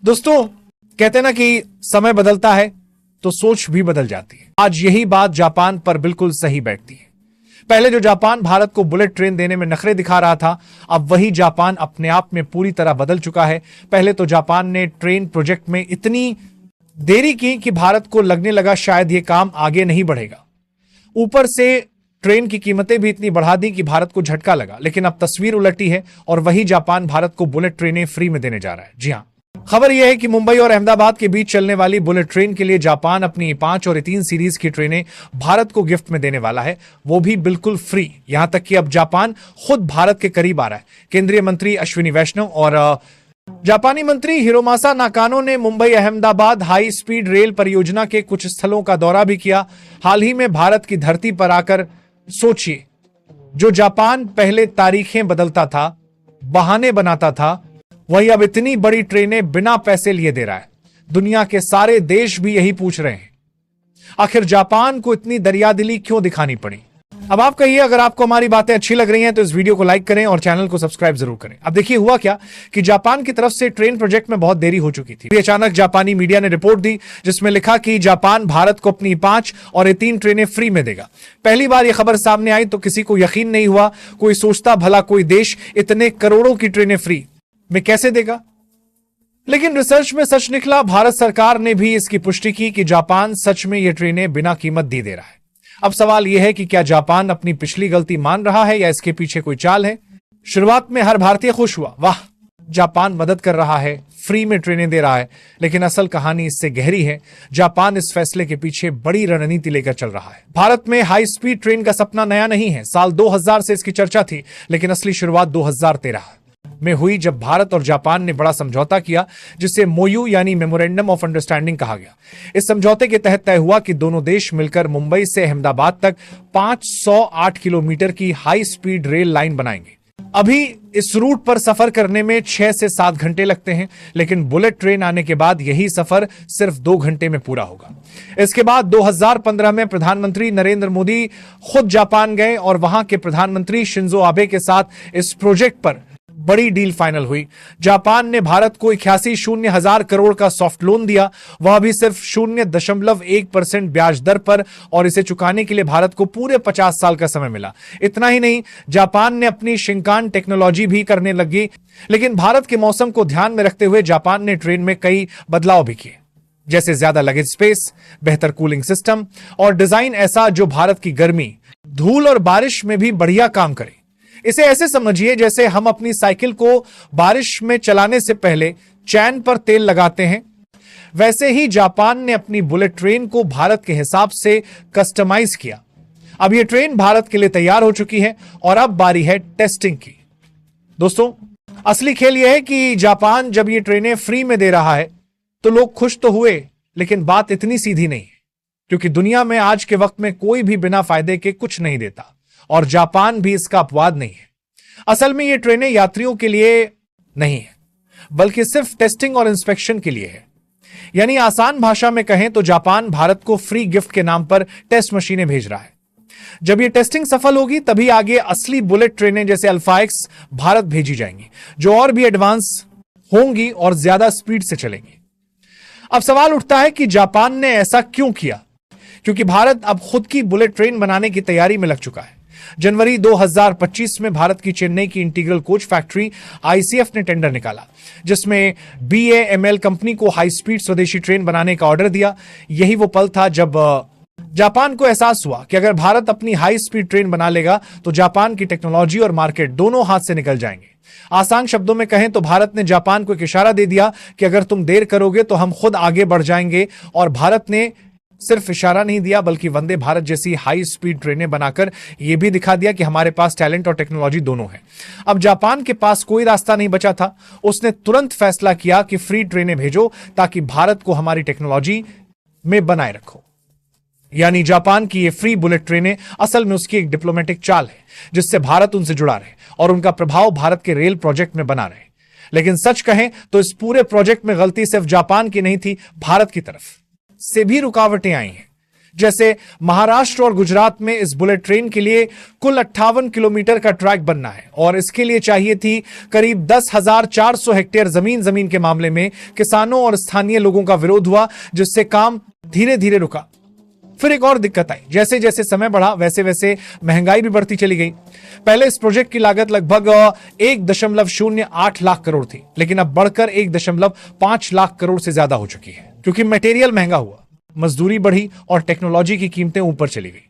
दोस्तों, कहते हैं ना कि समय बदलता है तो सोच भी बदल जाती है। आज यही बात जापान पर बिल्कुल सही बैठती है। पहले जो जापान भारत को बुलेट ट्रेन देने में नखरे दिखा रहा था, अब वही जापान अपने आप में पूरी तरह बदल चुका है। पहले तो जापान ने ट्रेन प्रोजेक्ट में इतनी देरी की कि भारत को लगने लगा शायद यह काम आगे नहीं बढ़ेगा। ऊपर से ट्रेन की कीमतें भी इतनी बढ़ा दी कि भारत को झटका लगा। लेकिन अब तस्वीर उलटी है और वही जापान भारत को बुलेट ट्रेनें फ्री में देने जा रहा है। जी हां, खबर यह है कि मुंबई और अहमदाबाद के बीच चलने वाली बुलेट ट्रेन के लिए जापान अपनी 5 और 3 सीरीज की ट्रेनें भारत को गिफ्ट में देने वाला है, वो भी बिल्कुल फ्री। यहां तक कि अब जापान खुद भारत के करीब आ रहा है। केंद्रीय मंत्री अश्विनी वैष्णव और जापानी मंत्री हिरोमासा नाकानो ने Mumbai Ahmedabad high speed rail परियोजना के कुछ स्थलों का दौरा भी किया। हाल ही में भारत की धरती पर आकर सोचिए, जो जापान पहले तारीखें बदलता था, बहाने बनाता था, वही अब इतनी बड़ी ट्रेनें बिना पैसे लिए दे रहा है। दुनिया के सारे देश भी यही पूछ रहे हैं, आखिर जापान को इतनी दरियादिली क्यों दिखानी पड़ी। अब आप कहिए, अगर आपको हमारी बातें अच्छी लग रही हैं तो इस वीडियो को लाइक करें और चैनल को सब्सक्राइब जरूर करें। अब देखिए हुआ क्या कि जापान की तरफ से ट्रेन प्रोजेक्ट में बहुत देरी हो चुकी थी। अचानक जापानी मीडिया ने रिपोर्ट दी जिसमें लिखा कि जापान भारत को अपनी 5 और 3 ट्रेनें फ्री में देगा। पहली बार यह खबर सामने आई तो किसी को यकीन नहीं हुआ। कोई सोचता भला कोई देश इतने करोड़ों की ट्रेनें फ्री में कैसे देगा। लेकिन रिसर्च में सच निकला। भारत सरकार ने भी इसकी पुष्टि की कि जापान सच में ये ट्रेनें बिना कीमत दे रहा है। अब सवाल यह है कि क्या जापान अपनी पिछली गलती मान रहा है या इसके पीछे कोई चाल है। शुरुआत में हर भारतीय खुश हुआ, वाह जापान मदद कर रहा है, फ्री में ट्रेनें दे रहा है। लेकिन असल कहानी इससे गहरी है। जापान इस फैसले के पीछे बड़ी रणनीति लेकर चल रहा है। भारत में हाई स्पीड ट्रेन का सपना नया नहीं है। साल 2000 से इसकी चर्चा थी, लेकिन असली शुरुआत 2013 में हुई जब भारत और जापान ने बड़ा समझौता किया जिसे मोयू यानी मेमोरेंडम ऑफ अंडरस्टैंडिंग कहा गया। इस समझौते के तहत तय हुआ कि दोनों देश मिलकर मुंबई से अहमदाबाद तक 508 किलोमीटर की हाई स्पीड रेल लाइन बनाएंगे। अभी इस रूट पर सफर करने में 6 से 7 घंटे लगते हैं, लेकिन बुलेट ट्रेन आने के बाद यही सफर सिर्फ 2 घंटे में पूरा होगा। इसके बाद 2015 में प्रधानमंत्री नरेंद्र मोदी खुद जापान गए और वहां के प्रधानमंत्री शिंजो आबे के साथ इस प्रोजेक्ट पर बड़ी डील फाइनल हुई। जापान ने भारत को 81,000 करोड़ का सॉफ्ट लोन दिया, वह भी सिर्फ 0.1% ब्याज दर पर, और इसे चुकाने के लिए भारत को पूरे 50 साल का समय मिला। इतना ही नहीं, जापान ने अपनी शिंकान टेक्नोलॉजी भी करने लगी। लेकिन भारत के मौसम को ध्यान में रखते हुए जापान ने ट्रेन में कई बदलाव भी किए, जैसे ज्यादा लगेज स्पेस, बेहतर कूलिंग सिस्टम और डिजाइन ऐसा जो भारत की गर्मी, धूल और बारिश में भी बढ़िया काम करे। इसे ऐसे समझिए जैसे हम अपनी साइकिल को बारिश में चलाने से पहले चैन पर तेल लगाते हैं, वैसे ही जापान ने अपनी बुलेट ट्रेन को भारत के हिसाब से कस्टमाइज किया। अब यह ट्रेन भारत के लिए तैयार हो चुकी है और अब बारी है टेस्टिंग की। दोस्तों, असली खेल यह है कि जापान जब ये ट्रेनें फ्री में दे रहा है तो लोग खुश तो हुए, लेकिन बात इतनी सीधी नहीं है, क्योंकि दुनिया में आज के वक्त में कोई भी बिना फायदे के कुछ नहीं देता और जापान भी इसका अपवाद नहीं है। असल में ये ट्रेनें यात्रियों के लिए नहीं है, बल्कि सिर्फ टेस्टिंग और इंस्पेक्शन के लिए है। यानी आसान भाषा में कहें तो जापान भारत को फ्री गिफ्ट के नाम पर टेस्ट मशीनें भेज रहा है। जब ये टेस्टिंग सफल होगी तभी आगे असली बुलेट ट्रेनें जैसे अल्फा एक्स भारत भेजी जाएंगी, जो और भी एडवांस होंगी और ज्यादा स्पीड से चलेंगी। अब सवाल उठता है कि जापान ने ऐसा क्यों किया, क्योंकि भारत अब खुद की बुलेट ट्रेन बनाने की तैयारी में लग चुका है। जनवरी 2025 में भारत की चेन्नई की इंटीग्रल कोच फैक्ट्री आईसीएफ ने टेंडर निकाला, जिसमें बीएएमएल कंपनी को हाई स्पीड स्वदेशी ट्रेन बनाने का ऑर्डर दिया। यही वो पल था जब जापान को एहसास हुआ कि अगर भारत अपनी हाई स्पीड ट्रेन बना लेगा तो जापान की टेक्नोलॉजी और मार्केट दोनों हाथ से निकल जाएंगे। आसान शब्दों में कहें तो भारत ने जापान को एक इशारा दे दिया कि अगर तुम देर करोगे तो हम खुद आगे बढ़ जाएंगे। और भारत ने सिर्फ इशारा नहीं दिया, बल्कि वंदे भारत जैसी हाई स्पीड ट्रेनें बनाकर यह भी दिखा दिया कि हमारे पास टैलेंट और टेक्नोलॉजी दोनों है। अब जापान के पास कोई रास्ता नहीं बचा था। उसने तुरंत फैसला किया कि फ्री ट्रेनें भेजो ताकि भारत को हमारी टेक्नोलॉजी में बनाए रखो। यानी जापान की ये फ्री बुलेट ट्रेनें असल में उसकी एक डिप्लोमेटिक चाल है, जिससे भारत उनसे जुड़ा रहे और उनका प्रभाव भारत के रेल प्रोजेक्ट में बना रहे। लेकिन सच कहें तो इस पूरे प्रोजेक्ट में गलती सिर्फ जापान की नहीं थी, भारत की तरफ से भी रुकावटें आई हैं। जैसे महाराष्ट्र और गुजरात में इस बुलेट ट्रेन के लिए कुल 58 किलोमीटर का ट्रैक बनना है और इसके लिए चाहिए थी करीब 10,400 हेक्टेयर जमीन के मामले में किसानों और स्थानीय लोगों का विरोध हुआ, जिससे काम धीरे धीरे रुका। फिर एक और दिक्कत आई, जैसे जैसे समय बढ़ा वैसे वैसे महंगाई भी बढ़ती चली गई। पहले इस प्रोजेक्ट की लागत लगभग 1.08 लाख करोड़ थी, लेकिन अब बढ़कर 1.5 लाख करोड़ से ज्यादा हो चुकी है, क्योंकि मटेरियल महंगा हुआ, मजदूरी बढ़ी और टेक्नोलॉजी की कीमतें ऊपर चली गई।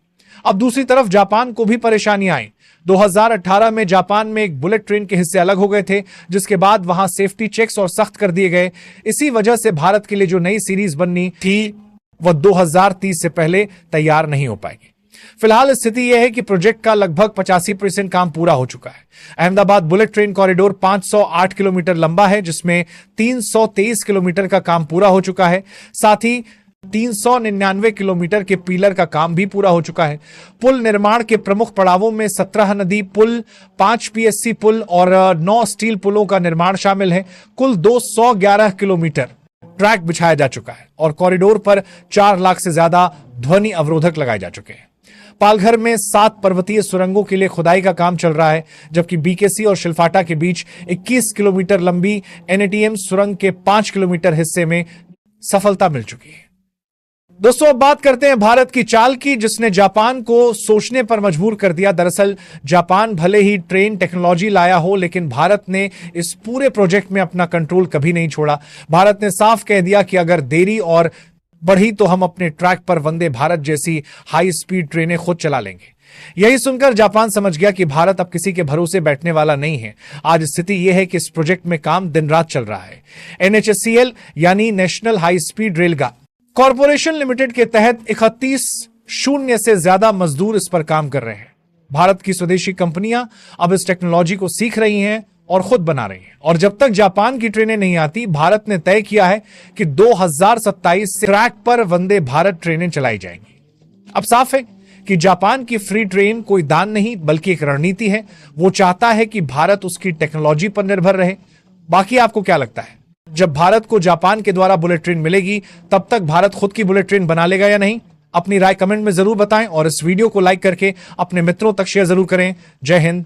अब दूसरी तरफ जापान को भी परेशानियां आई। 2018 में जापान में एक बुलेट ट्रेन के हिस्से अलग हो गए थे, जिसके बाद वहां सेफ्टी चेक्स और सख्त कर दिए गए। इसी वजह से भारत के लिए जो नई सीरीज बननी थी वह 2030 से पहले तैयार नहीं हो पाएगी। फिलहाल स्थिति यह है कि प्रोजेक्ट का लगभग 85% काम पूरा हो चुका है। Ahmedabad bullet train corridor 508 kilometre लंबा है, जिसमें 323 किलोमीटर का काम पूरा हो चुका है। साथ ही 399 किलोमीटर के पिलर का काम भी पूरा हो चुका है। पुल निर्माण के प्रमुख पड़ावों में 17 नदी पुल, 5 पीएससी पुल और 9 स्टील पुलों का निर्माण शामिल है। कुल 211 किलोमीटर ट्रैक बिछाया जा चुका है और कॉरिडोर पर 4 लाख से ज्यादा ध्वनि अवरोधक लगाए जा चुके हैं। पालघर में 7 पर्वतीय सुरंगों के लिए खुदाई का काम चल रहा है, जबकि बीकेसी और शिलफाटा के बीच 21 किलोमीटर लंबी एनएटीएम सुरंग के 5 किलोमीटर हिस्से में सफलता मिल चुकी है। दोस्तों, अब बात करते हैं भारत की चाल की, जिसने जापान को सोचने पर मजबूर कर दिया। दरअसल जापान भले ही ट्रेन टेक्नोलॉजी लाया हो, लेकिन भारत ने इस पूरे प्रोजेक्ट में अपना कंट्रोल कभी नहीं छोड़ा। भारत ने साफ कह दिया कि अगर देरी और बढ़ी तो हम अपने ट्रैक पर वंदे भारत जैसी हाई स्पीड ट्रेनें खुद चला लेंगे। यही सुनकर जापान समझ गया कि भारत अब किसी के भरोसे बैठने वाला नहीं है। आज स्थिति यह है कि इस प्रोजेक्ट में काम दिन रात चल रहा है। NHSCL यानी national high speed rail corporation limited के तहत 31,000 से ज्यादा मजदूर इस पर काम कर रहे हैं। भारत की स्वदेशी कंपनियां अब इस टेक्नोलॉजी को सीख रही हैं और खुद बना रही हैं। और जब तक जापान की ट्रेनें नहीं आती, भारत ने तय किया है कि 2027 से ट्रैक पर वंदे भारत ट्रेनें चलाई जाएंगी। अब साफ है कि जापान की फ्री ट्रेन कोई दान नहीं बल्कि एक रणनीति है। वो चाहता है कि भारत उसकी टेक्नोलॉजी पर निर्भर रहे। बाकी आपको क्या लगता है, जब भारत को जापान के द्वारा बुलेट ट्रेन मिलेगी तब तक भारत खुद की बुलेट ट्रेन बना लेगा या नहीं? अपनी राय कमेंट में जरूर बताएं और इस वीडियो को लाइक करके अपने मित्रों तक शेयर जरूर करें। जय हिंद,